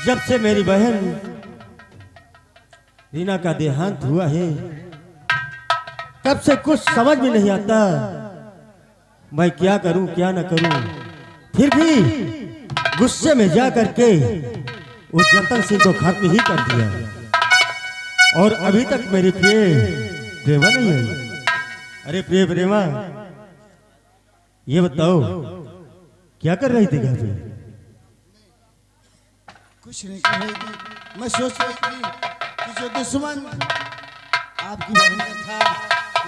जब से मेरी बहन रीना का देहांत हुआ है तब से कुछ समझ में नहीं आता मैं क्या करूं क्या न करूं। फिर भी गुस्से में जा करके उस जतन सिंह को खत्म ही कर दिया और अभी तक मेरी प्रेमा नहीं है। अरे प्रेमा ये बताओ क्या कर रही थी घर पे? कुछ नहीं कर रही थी। मैं सोच रही थी कि जो दुश्मन आपकी बहन का था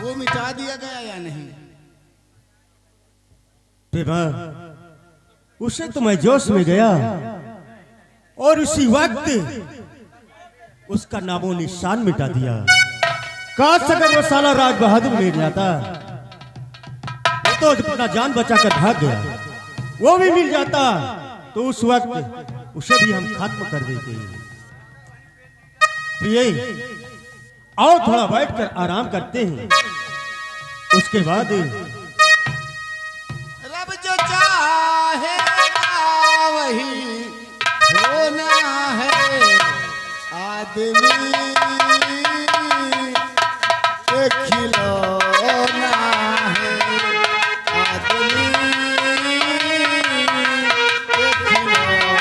वो मिटा दिया गया या नहीं। प्रेमा उसे तो मैं जोश में गया और उसी वक्त उसका नामो निशान मिटा दिया। काश अगर वो साला राज बहादुर मिल जाता वो तो अपना जान बचाकर भाग गया, वो भी मिल जाता तो उस वक्त उसे भी हम खत्म कर देते। प्रिय आओ थोड़ा बैठकर आराम करते हैं, उसके बाद रब जो चाहे वही होना है। आदमी एक खिलौना है। आदमी एक खिलौना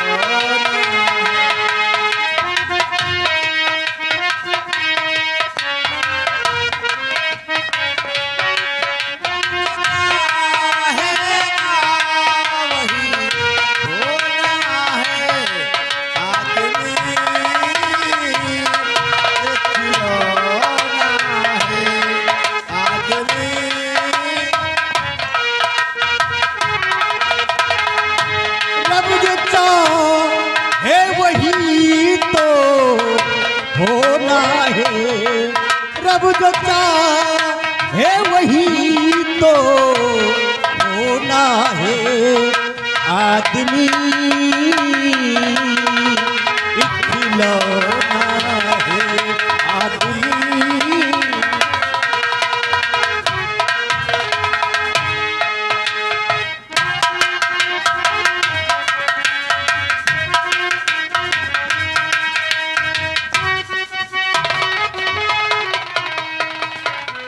रब जो चाहे वही तो होना है। आदमी एक खिलौना है। आदमी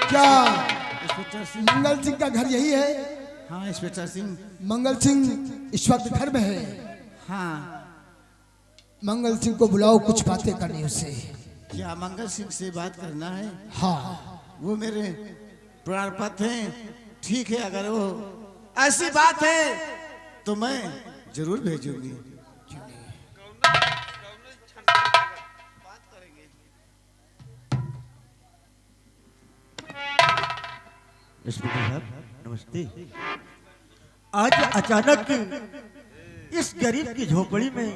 क्या मंगल सिंह का घर यही है? हाँ इंस्पेक्टर सिंह। मंगल सिंह इस वक्त घर में है। हाँ मंगल सिंह को बुलाओ, कुछ बातें करनी उससे। क्या मंगल सिंह से बात करना है? हाँ वो मेरे प्राणपत हैं। ठीक है अगर वो ऐसी बात है तो मैं जरूर भेजूंगी। नमस्ते। आज अचानक इस गरीब की झोपड़ी में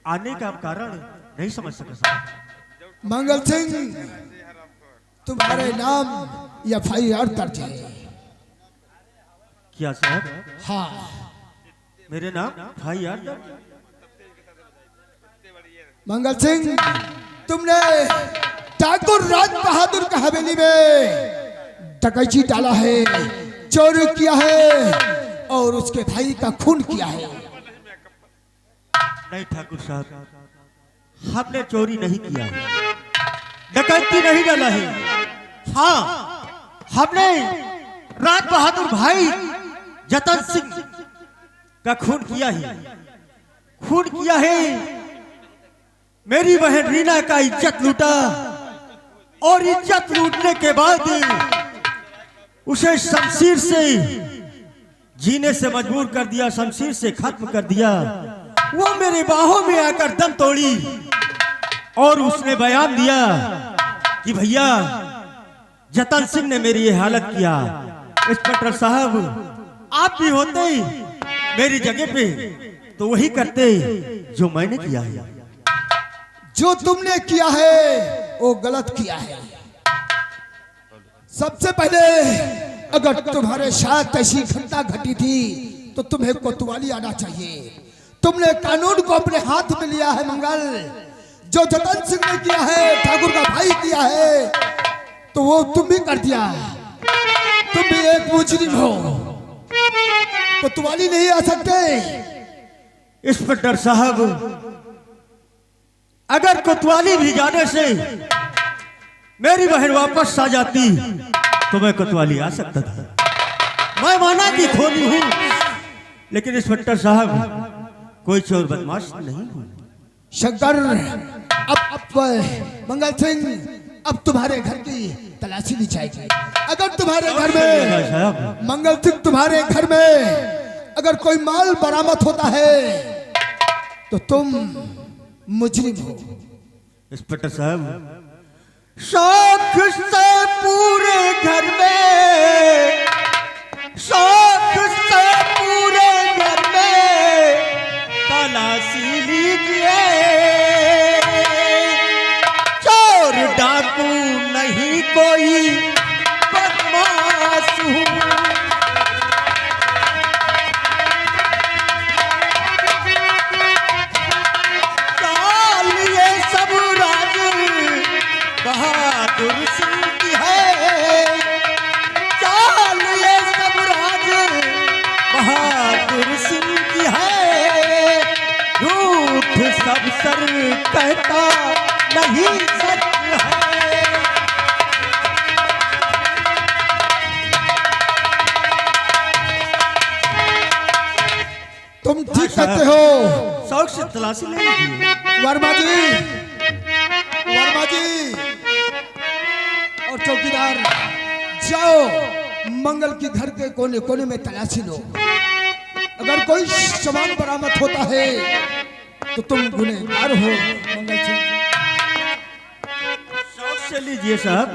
आने का कारण नहीं समझ सका। मंगल सिंह तुम्हारे नाम एफआईआर दर्ज है। क्या साहब? हाँ मेरे नाम एफआईआर दर्ज? मंगल सिंह तुमने ठाकुर राज बहादुर का हवेली में डकैती डाला है, चोरी किया है और उसके भाई का खून किया है। नहीं ठाकुर साहब, हमने चोरी नहीं किया है, डकैती नहीं डाला है। हाँ हमने राज बहादुर भाई जतन सिंह का खून किया है। खून किया है, मेरी बहन रीना का इज्जत लूटा और इज्जत लूटने के बाद उसे शमशीर से जीने से मजबूर कर दिया, शमशीर से खत्म कर दिया। वो मेरे बाहों में आकर दम तोड़ी और उसने बयान दिया कि भैया जतन सिंह ने मेरी ये हालत किया। इंस्पेक्टर साहब आप भी होते मेरी जगह पे तो वही करते जो मैंने किया है। जो तुमने किया है वो गलत किया है। सबसे पहले अगर तुम्हारे साथ ऐसी घटना घटी थी तो तुम्हें कोतवाली आना चाहिए। तुमने कानून को अपने हाथ में लिया है मंगल। जो जतन सिंह ने किया है, ठाकुर का भाई किया है, तो वो तुम भी कर दिया। तुम भी एक मुजरिम हो, कोतवाली नहीं आ सकते। इंस्पेक्टर साहब अगर कोतवाली भी जाने से मेरी बहन वापस आ जाती तो मैं कोतवाली आ सकता था। मैं माना कि खोनी हूं, लेकिन इंस्पेक्टर साहब कोई चोर बदमाश नहीं हूं। शंकर, अब मंगल सिंह, अब तुम्हारे घर की तलाशी ली जाएगी। अगर तुम्हारे घर में मंगल सिंह, तुम्हारे घर में अगर कोई माल बरामद होता है तो तुम मुजरिम हो। इंस्पेक्टर साहब, शौक से पूरे घर में, शौक से पूरे घर में तलाशी लीजिए। चोर डाकू नहीं कोई बदमाश हूँ। चाल ये सब राज बहादुर सिंह की है। चाल ये सब राज बहादुर सिंह की है। झूठ सब सर कहता नहीं सच है। तुम ठीक कहते हो। शौक से तलाशी ले लीजिए। वर्मा जी, वर्मा जी और चौकीदार, जाओ मंगल के घर के कोने कोने में तलाशी लो। अगर कोई सामान बरामद होता है तो तुम गुनहगार हो। मंगल सिंह, शौक से लीजिए साहब।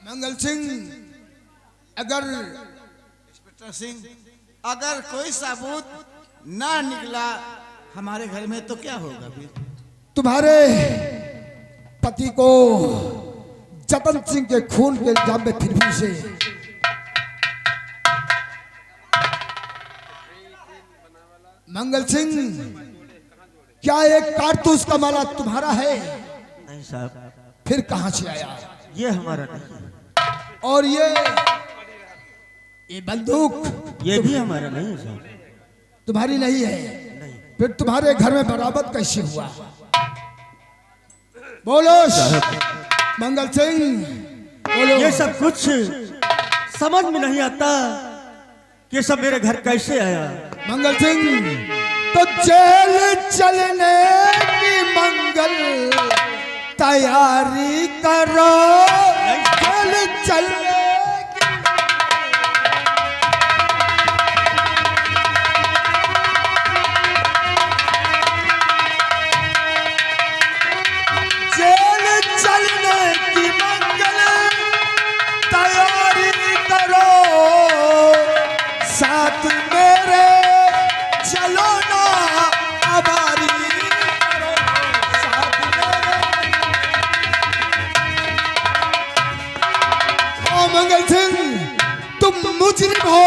मंगल सिंह, अगर इंस्पेक्टर सिंह, अगर कोई सबूत ना निकला हमारे घर में तो क्या होगा फिर? तुम्हारे पति को जतन सिंह के खून के इल्जाम में फिर से मंगल सिंह, क्या एक कारतूस का माला तुम्हारा है? नहीं साहब, फिर कहां से आया? ये हमारा नहीं है। और ये बंदूक ये भी हमारा नहीं है साहब। तुम्हारी नहीं है? नहीं। फिर तुम्हारे घर में बरामद कैसे हुआ? बोलो मंगल सिंह, बोलो। ये सब कुछ समझ में नहीं आता कि ये सब मेरे घर कैसे आया। मंगल सिंह, तो जेल चलने की मंगल तैयारी करो। जेल चलने जेल चलने की मंगल तैयारी करो। साथ मेरे चलो ना आबारी करो। साथ मेरे। हाँ मंगल सिंह, तुम मुजरिम हो।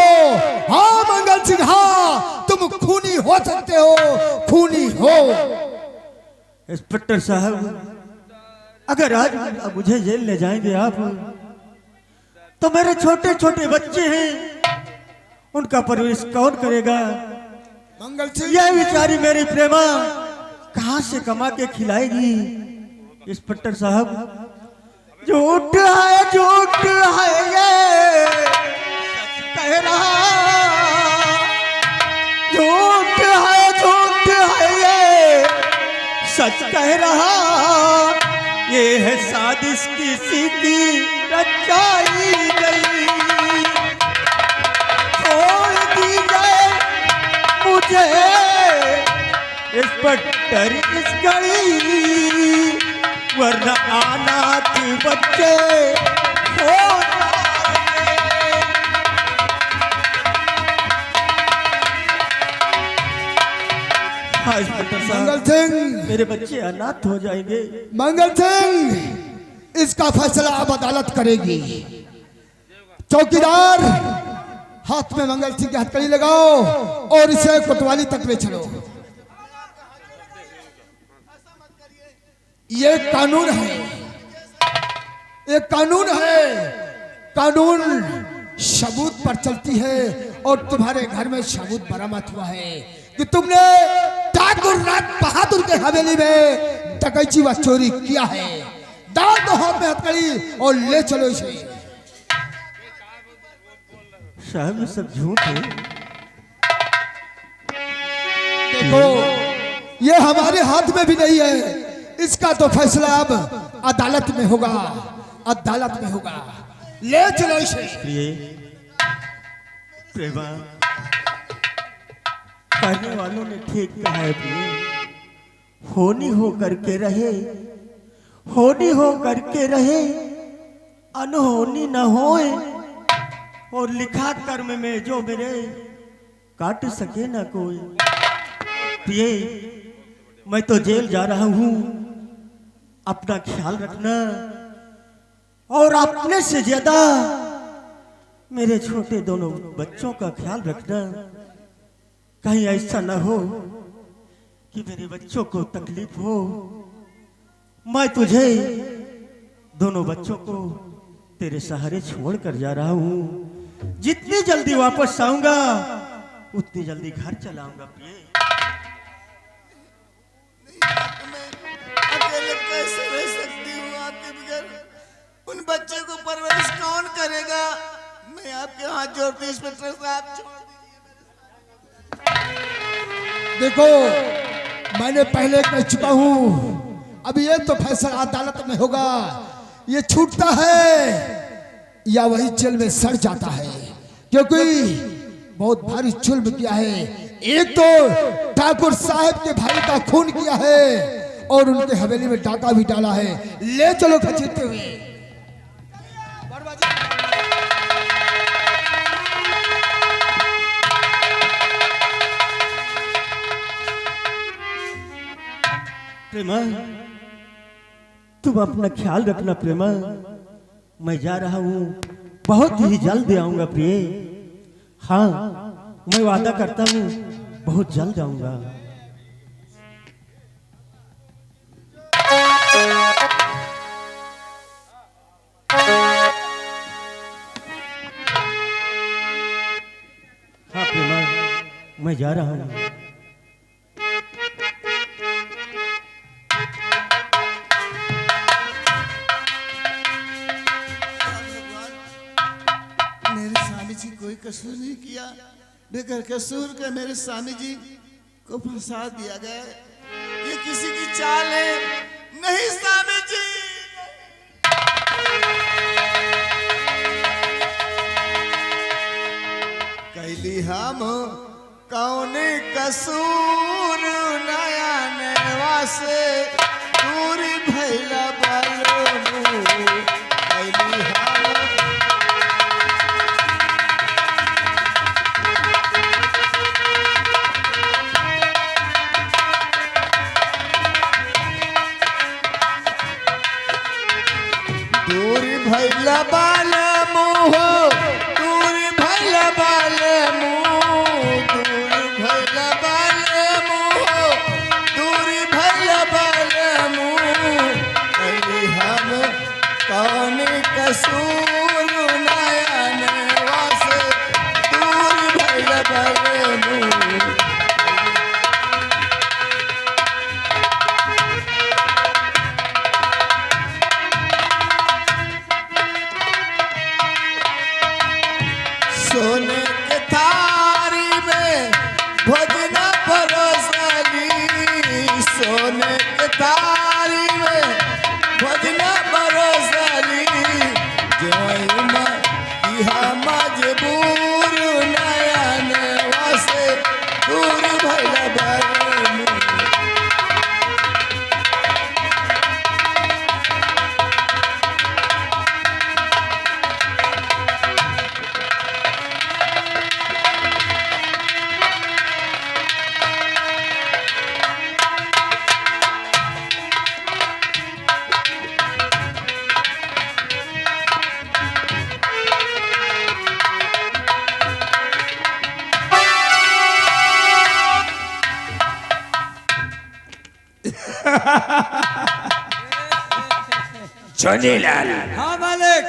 हाँ मंगल सिंह, हाँ तुम खूनी हो सकते हो, खूनी हो। इंस्पेक्टर साहब, अगर आज मुझे जेल ले जाएंगे आप तो मेरे छोटे छोटे बच्चे हैं, उनका परवरिश कौन करेगा? मंगल सिंह, यह बेचारी मेरी प्रेमा कहां से कमा के खिलाएगी? इंस्पेक्टर साहब, झूठ है ये सच कह रहा। झूठ है ये सच कह रहा। ये है साजिश किसी की रचाई गई। छोड़ दीजिए मुझे इंस्पेक्टर इस गली, वरना अनाथ बच्चे हो जाएंगे। हाँ इंस्पेक्टर साहब, मंगल सिंह, मेरे बच्चे अनाथ हो जाएंगे। मंगल सिंह, इसका फैसला अब अदालत करेगी। चौकीदार, हाथ में मंगल सिंह की हथकड़ी लगाओ और इसे कोतवाली तक ले चलो। ये कानून है, ये कानून है। कानून सबूत पर चलती है और तुम्हारे घर में सबूत बरामद हुआ है कि तुमने ठाकुर राज बहादुर के हवेली में डकैती व चोरी किया है। डाल दो हाथ में हथकड़ी और ले चलो इसे। साहब ये सब झूठ है। देखो ये हमारे हाथ में भी नहीं है, इसका तो फैसला अब अदालत में होगा, अदालत में होगा। ले चलो इसे। प्रेमा कहने वालों ने ठीक कहा है प्रिय, होनी हो करके रहे, होनी हो करके रहे, अनहोनी न होए, और लिखा कर्म में जो मेरे काट सके न कोई। प्रिय मैं तो जेल जा रहा हूं, अपना ख्याल रखना और अपने से ज्यादा मेरे छोटे दोनों बच्चों का ख्याल रखना। कहीं ऐसा ना हो कि मेरे बच्चों को तकलीफ हो। मैं तुझे दोनों बच्चों को तेरे सहारे छोड़ कर जा रहा हूं। जितनी जल्दी वापस आऊंगा उतनी जल्दी घर चलाऊंगा। प्रिय मैं अकेले कैसे रह सकती हूँ आपके बगैर? उन बच्चे को परवरिश कौन करेगा? मैं आपके हाथ जोड़ती हूँ इंस्पेक्टर साहब, छोड़ देखो मैंने पहले कह चुका हूं, अब ये तो फैसला अदालत में होगा। ये छूटता है या वही जेल में सड़ जाता है, क्योंकि बहुत भारी जुल्म किया है। एक तो ठाकुर साहब के भाई का खून किया है और उनके हवेली में डाका भी डाला है। ले चलो खचीते हुए। प्रेमा तुम अपना ख्याल रखना प्रेमा। मैं जा रहा हूँ, बहुत ही जल्द आऊंगा प्रिय। हाँ मैं वादा करता हूँ बहुत जल्द आऊंगा। हाँ प्रेमा मैं जा रहा हूँ। मेरे स्वामी जी कोई कसूर नहीं किया, बेकर कसूर के मेरे स्वामी जी को फंसा दिया गया। ये किसी की चाल है। नहीं स्वामी जी, कैली हम कौन कसूर नया वासे दूरी भैला बालू कैली हम दूर भैला बाल मुँह, दूर भैला बाल मुँह, दूर भैला बाल मुँह, दूर भैला बाल मुँह। कैली हम कौन कसूर नयन वासे दूर भैला बाल मुँह। सोने के थारी में भोजन परोसली, सोने के थारी में भोजन परोसली। जोइन इहा मजबूर नयन वासे दूर भैला बालू। चोनीलाल, हाँ मालिक।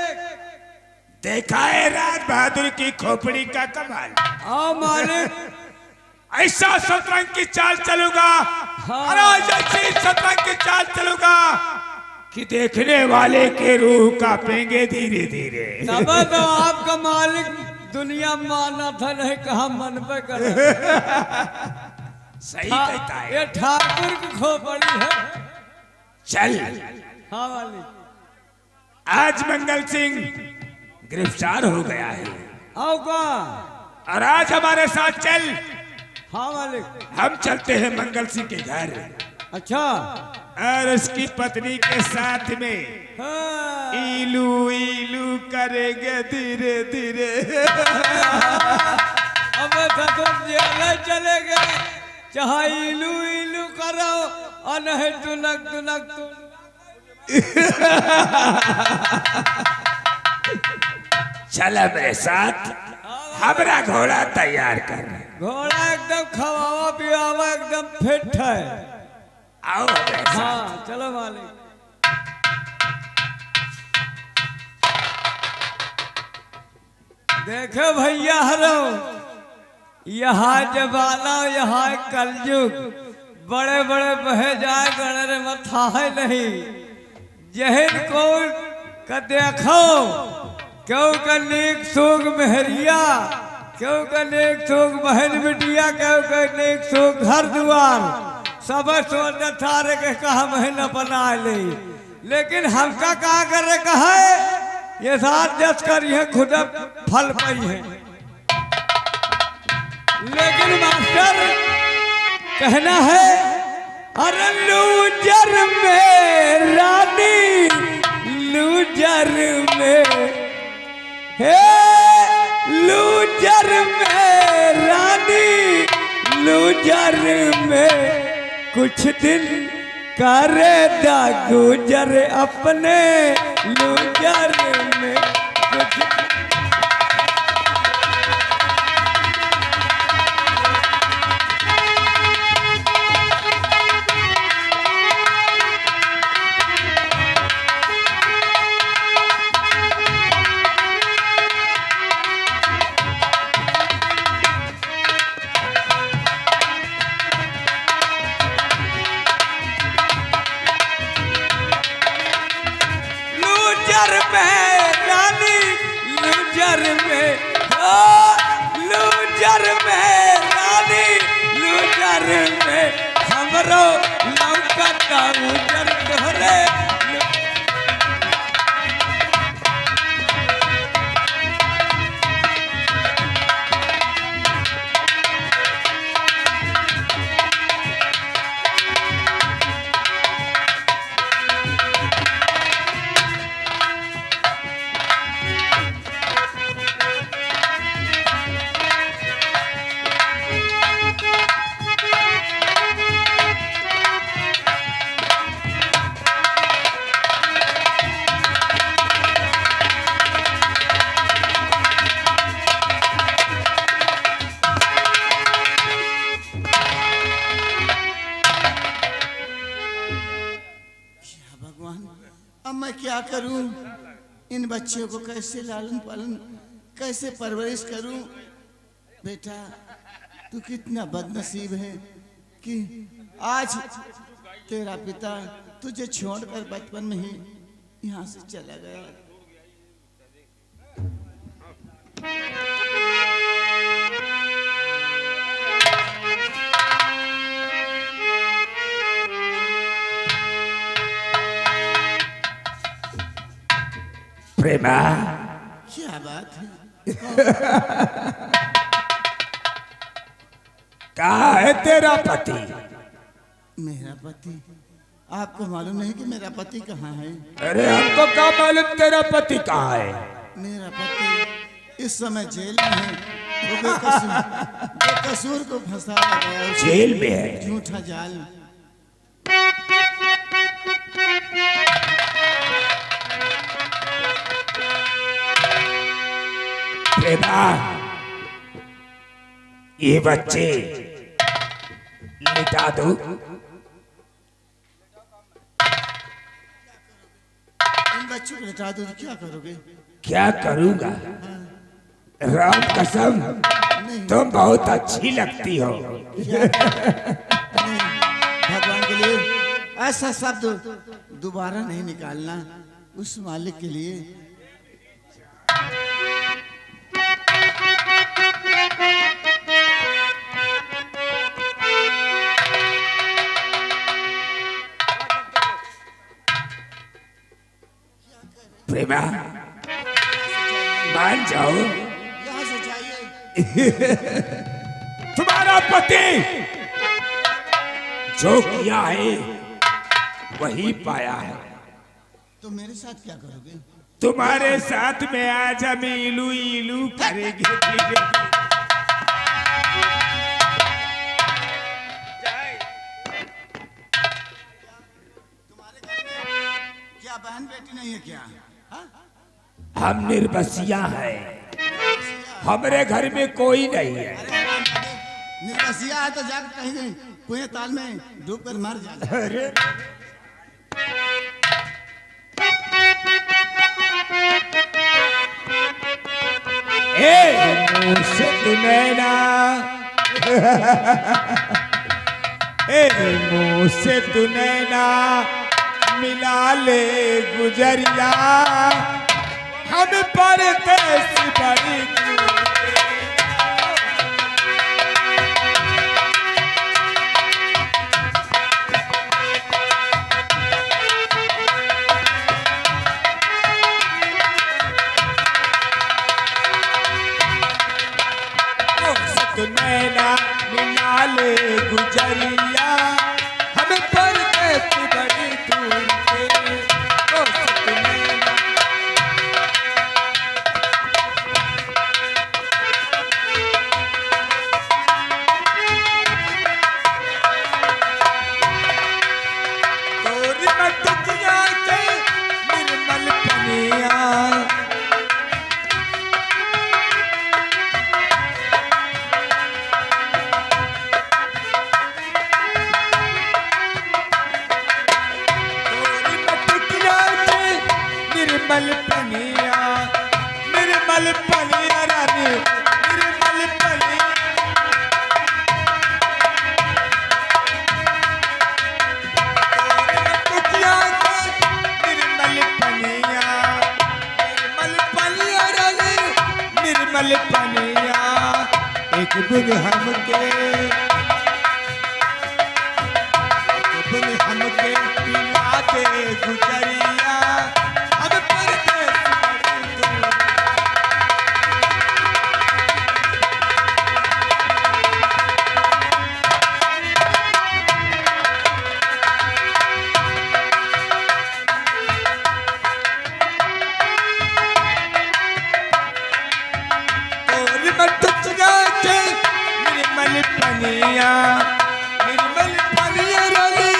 देखा है राज बहादुर की खोपड़ी का कमाल। आओ मालिक। ऐसा शतरंज की चाल चलूंगा, ऐसी शतरंज की चाल चलूंगा कि देखने वाले के रूह कांपेंगे धीरे धीरे। तब तो आपका मालिक दुनिया माना था, नहीं कहा मन पे कर। सही कहता है। ये ठाकुर की खोपड़ी है। चल। हाँ मालिक। आज मंगल सिंह गिरफ्तार हो गया है। आओ का। और आज हमारे साथ चल। हाँ मालिक। हम चलते हैं मंगल सिंह के घर। अच्छा। और उसकी पत्नी के साथ में हाँ। इलू इलू करेंगे धीरे धीरे। अब तो जेल चले गए, चाहे इलू इलू करो और नहीं तुनक तुनक तुन। चला मेरे साथ, हमारा घोड़ा तैयार कर। घोड़ा एकदम खवावा पियावा एकदम फिट है। आओ मेरे साथ। हाँ चलो मालिक। देखो भैया हरो, यहाँ जमाना यहाँ कलयुग, बड़े बड़े बहे जाए गणर मथा है नहीं। जहन को का देखो, क्यों का नेक सोग मेहरिया, क्यों का नेक सोग बहन बिटिया, क्यों का नेक सोग घर द्वार, सब सोच थारे के कहा महीना बना ले। लेकिन हमका कहा करे कहा ये साथ जस कर ये खुद फल पाई है। लेकिन मास्टर कहना है, अरे लूजर में रानी, लूजर में हे, लूजर में रानी, लूजर में कुछ दिन करेगा गुजर अपने लूजर में कुछ। लूजर में रानी, लूजर में हो, लूजर में रानी, लूजर में हमरो लौकता उजर तोहरे। अब मैं क्या करूं? इन बच्चों को कैसे लालन पालन, कैसे परवरिश करूं? बेटा तू कितना बदनसीब है कि आज तेरा पिता तुझे छोड़कर बचपन में ही यहाँ से चला गया। प्रेमा, क्या बात है? कहाँ है तेरा पति? मेरा पति? आपको मालूम नहीं कि मेरा पति कहाँ है? अरे हमको क्या मालूम तेरा पति कहाँ है? मेरा पति इस समय जेल में है। वो बेकसूर को फंसाया गया, जेल में है? झूठा जाल। प्रेमा, ये बच्चे लिटा दो। इन बच्चों को लिटा दो तो क्या करोगे? क्या करूंगा? राम कसम, तुम बहुत अच्छी लगती हो। नहीं, भगवान के लिए ऐसा शब्द दोबारा नहीं निकालना, उस मालिक के लिए। प्रेमा, मान जाओ। यहाँ से जाइए। तुम्हारा पति जो किया है वही पाया है। तो मेरे साथ क्या करोगे? तुम्हारे साथ में आज हम इलू इलू करेंगे। क्या बहन बेटी नहीं है क्या? हाँ? हम निर्बसिया हैं, हमारे घर में कोई नहीं है। निर्बसिया है तो जाकर कहीं कुएं ताल में डूब कर मर जा। अरे मुझसे तू नैना, मुझसे तू नैना मिला ले गुजरिया, हम पर कैसी बड़ी नैना मिला ले गुजरिया, हम पर कैसी बड़ी दूर के। ओ नैना तोरी मटकिया के निर्मल पनिया, निर्मल पनिया, निर्मल पनिया रानी, निर्मल पनिया। निर्मल पनिया, निर्मल पनिया रानी, निर्मल पनिया। एक बुन हमके, एक बुन हमके पिला दे गुजरिया, अब पर निर्मल पनिया, निर्मल पनिया रानी,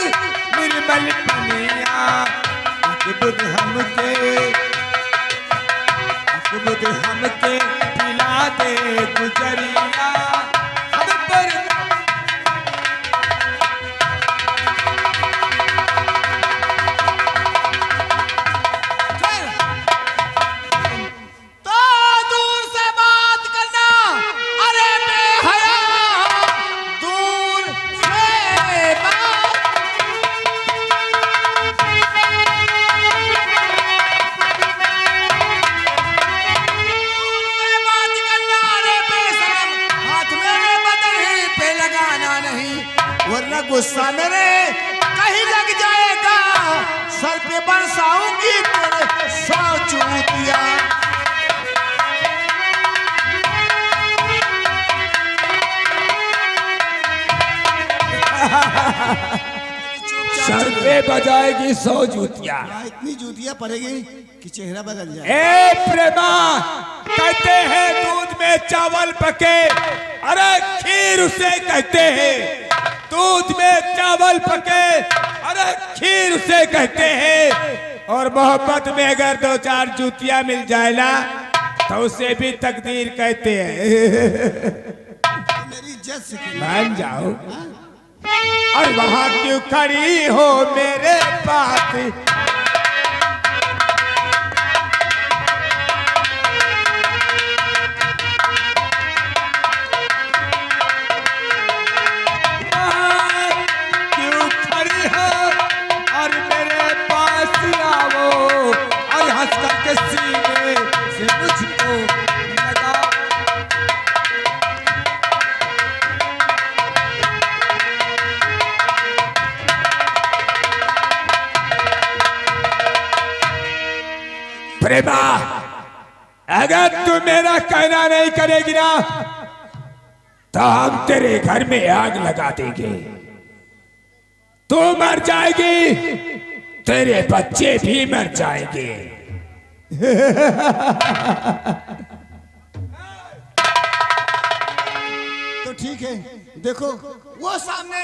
निर्मल पनिया। बुध हमके, बुध हमके पिला दे गुजरिया, हम पर तो दूर से बात करना, अरे बेहया, दूर से बात। बात करना, अरे बेशरम, हाथ मेरे बदन पे लगाना नहीं, वरना गुस्सा मेरे कहीं लग जाएगा, सर पे बरसाऊंगी तेरे 100 चूतियां। सर पे बजाएगी 100 जूतियां। इतनी जूतियां पड़ेगी कि चेहरा बदल जाए। ए प्रेमा, कहते हैं दूध में चावल पके, अरे खीर उसे कहते हैं। दूध में चावल पके, अरे खीर उसे कहते हैं। और मोहब्बत में अगर 2-4 जूतियां मिल जाए ना, तो उसे भी तकदीर कहते हैं। मेरी इज्जत से मान जाओ। और वहां क्यों खड़ी हो मेरे पास, मेरा कहना नहीं करेगी ना तो हम तेरे घर में आग लगा देंगे। तू मर जाएगी, तेरे बच्चे भी मर जाएंगे। तो ठीक है, देखो वो सामने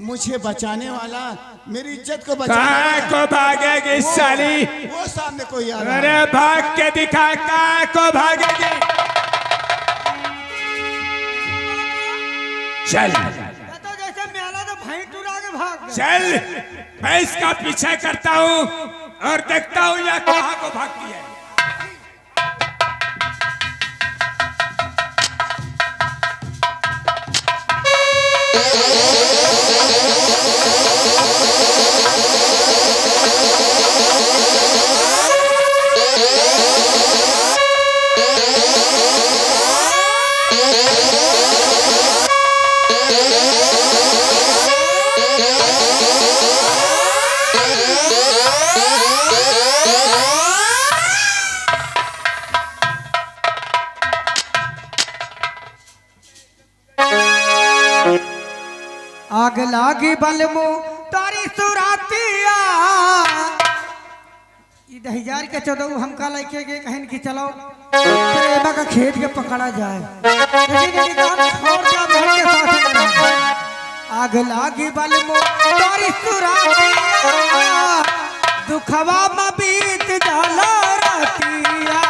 मुझे बचाने वाला, मेरी इज्जत को कहाँ को भागेगी साली? वो सामने कोई आ रहा है। अरे भाग के दिखा, कहाँ को भागेगी? चल तो जैसे मेला तो भाई टुरा के भाग चल, मैं इसका पीछा करता हूँ और देखता हूँ यह कहाँ को भागती है। आग लागी बलमो तारी सुरातिया। ई 1000 के 14 हमका लेके गए कहन की चलो प्रेमा का खेत के पकड़ा जाए, लेकिन ये काम छोड़ दिया बहन के साथ में। आग लागी बलमो तारी सुरातिया, दुखवा में बीत जाला रातिया।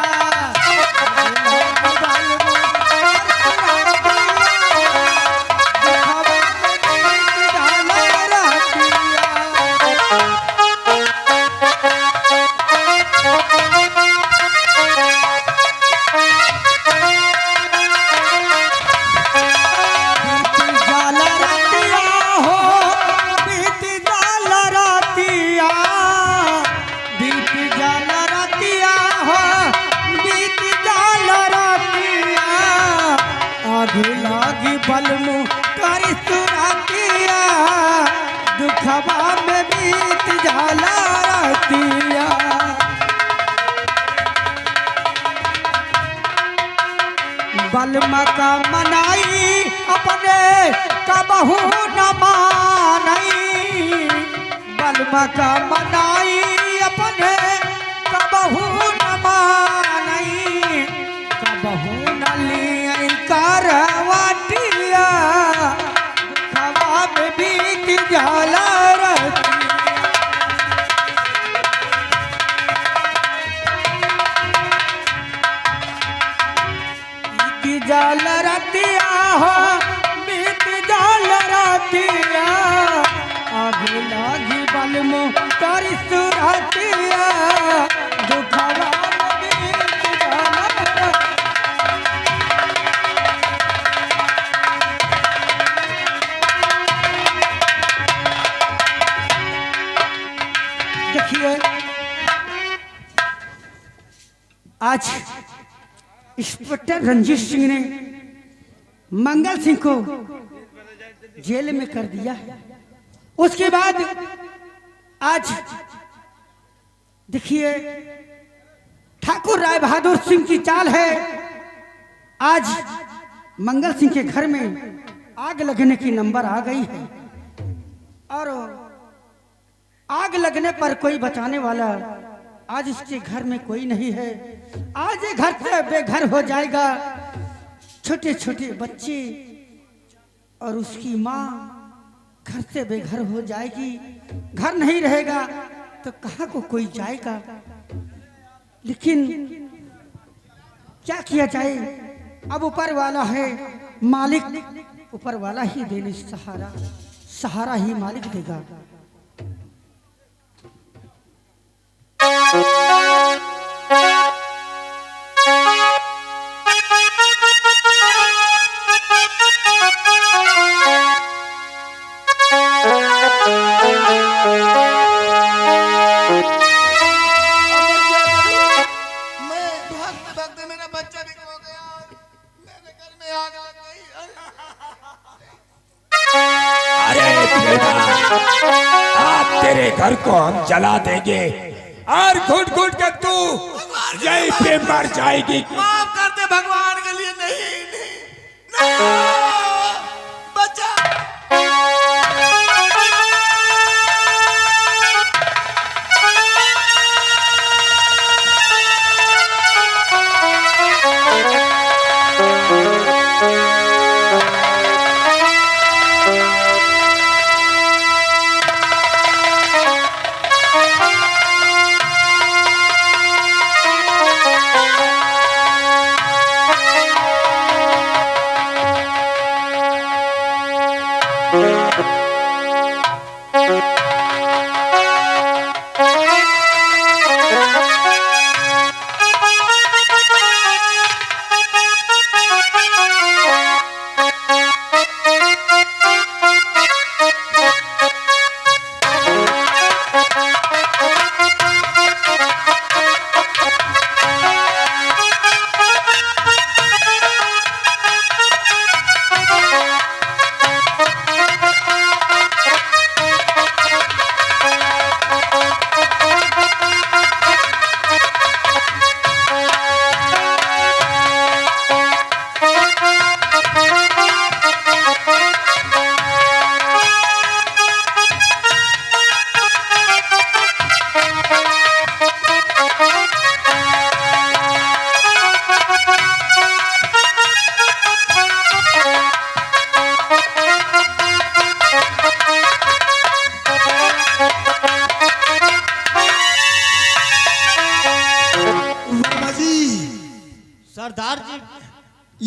लागी बलमु तारी सुरातिया, दुखवा में बीत जाला रातिया। बलमा का मनाई अपने कबहू न मानई, बलमा का मनाई अपने कबहू न मानई, कबहू न लिया करवाटिया, दुखवा में बीत जाला रातिया। जाल रातिया हो बीत जाल रातिया, आग लागी बलमो तारी सुरातिया, दुखवा में बीत जाला रातिया। देखिए आज इंस्पेक्टर रंजीत सिंह ने मंगल सिंह को जेल में कर दिया। उसके बाद आज देखिए ठाकुर राय बहादुर सिंह की चाल है, आज मंगल सिंह के घर में आग लगने की नंबर आ गई है और आग लगने पर कोई बचाने वाला आज इसके घर में कोई नहीं है। आज ये घर से बेघर हो जाएगा, छोटे छोटे बच्चे और उसकी माँ घर से बेघर हो जाएगी। घर नहीं रहेगा तो कहाँ को कोई जाएगा। लेकिन क्या किया जाए, अब ऊपर वाला है मालिक, ऊपर वाला ही देने सहारा, सहारा ही मालिक देगा। तेरे घर को हम जला देंगे और घुट घुट के तू यहीं पे मर जाएगी। माफ कर दे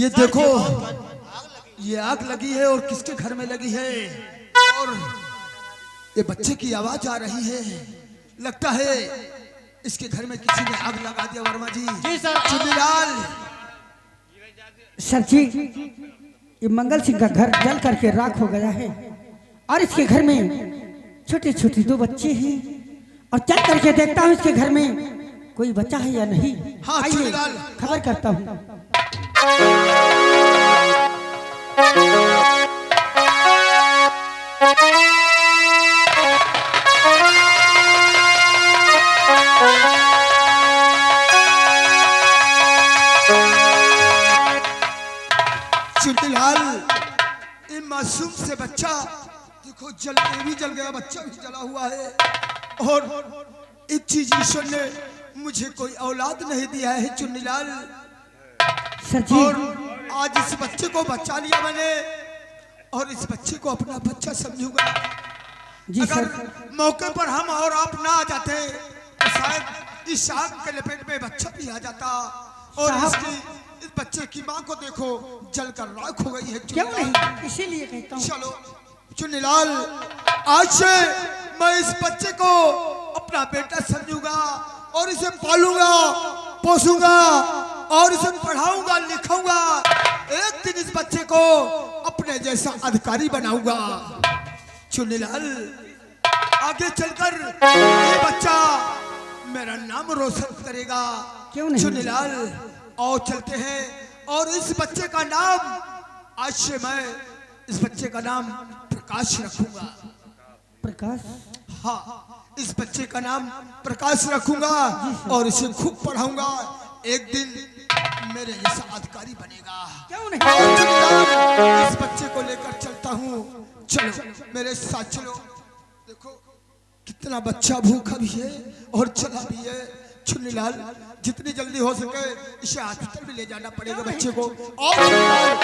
ये देखो, ये आग लगी है और किसके घर में लगी है, और ये बच्चे की आवाज आ रही है। लगता है इसके घर में किसी ने आग लगा दिया। वर्मा जी, जी सर। चुन्नीलाल, सर जी, ये मंगल सिंह का घर जल करके राख हो गया है और इसके घर में छोटे छोटे 2 बच्चे हैं और चल करके देखता हूँ इसके घर में कोई बच्चा है या नहीं। हाँ, आइए चुन्नीलाल। खबर करता हूँ। चुन्नीलाल, ये मासूम से बच्चा देखो, जल भी जल गया, बच्चा भी जला हुआ है। और एक चीज ईश्वर ने मुझे कोई औलाद नहीं दिया है चुन्नीलाल, सर जी, और आज इस बच्चे को बचा लिया मैंने और इस बच्चे को अपना बच्चा समझूंगा। जी अगर सर, मौके पर हम और आप ना आ जाते तो शायद इस आग के लपेट में बच्चा भी आ जाता। और साहब, इस बच्चे की माँ को देखो, जलकर राख हो गई है। क्यों नहीं, इसीलिए कहता हूँ। चलो चुन्नीलाल, आज से मैं इस बच्चे को अपना बेटा समझूंगा और इसे पालूंगा, पोसूंगा और इसे पढ़ाऊंगा, लिखाऊंगा। एक दिन इस बच्चे को अपने जैसा अधिकारी बनाऊंगा। चुन्नीलाल, आगे चलकर ये बच्चा मेरा नाम रोशन करेगा। क्यों नहीं? चुन्नीलाल, और चलते हैं और इस बच्चे का नाम आज से मैं इस बच्चे का नाम प्रकाश रखूंगा। प्रकाश, हाँ, इस बच्चे का नाम प्रकाश रखूंगा और इसे खूब पढ़ाऊंगा। एक दिन मेरे जैसा अधिकारी बनेगा। क्यों नहीं? और चुन्नीलाल, इस बच्चे को लेकर चलता हूँ। चलो मेरे साथ चलो। देखो कितना बच्चा भूखा भी है और चला भी है। चुन्नीलाल, जितनी जल्दी हो सके इसे हॉस्पिटल में ले जाना पड़ेगा बच्चे को। और चुन्नीलाल,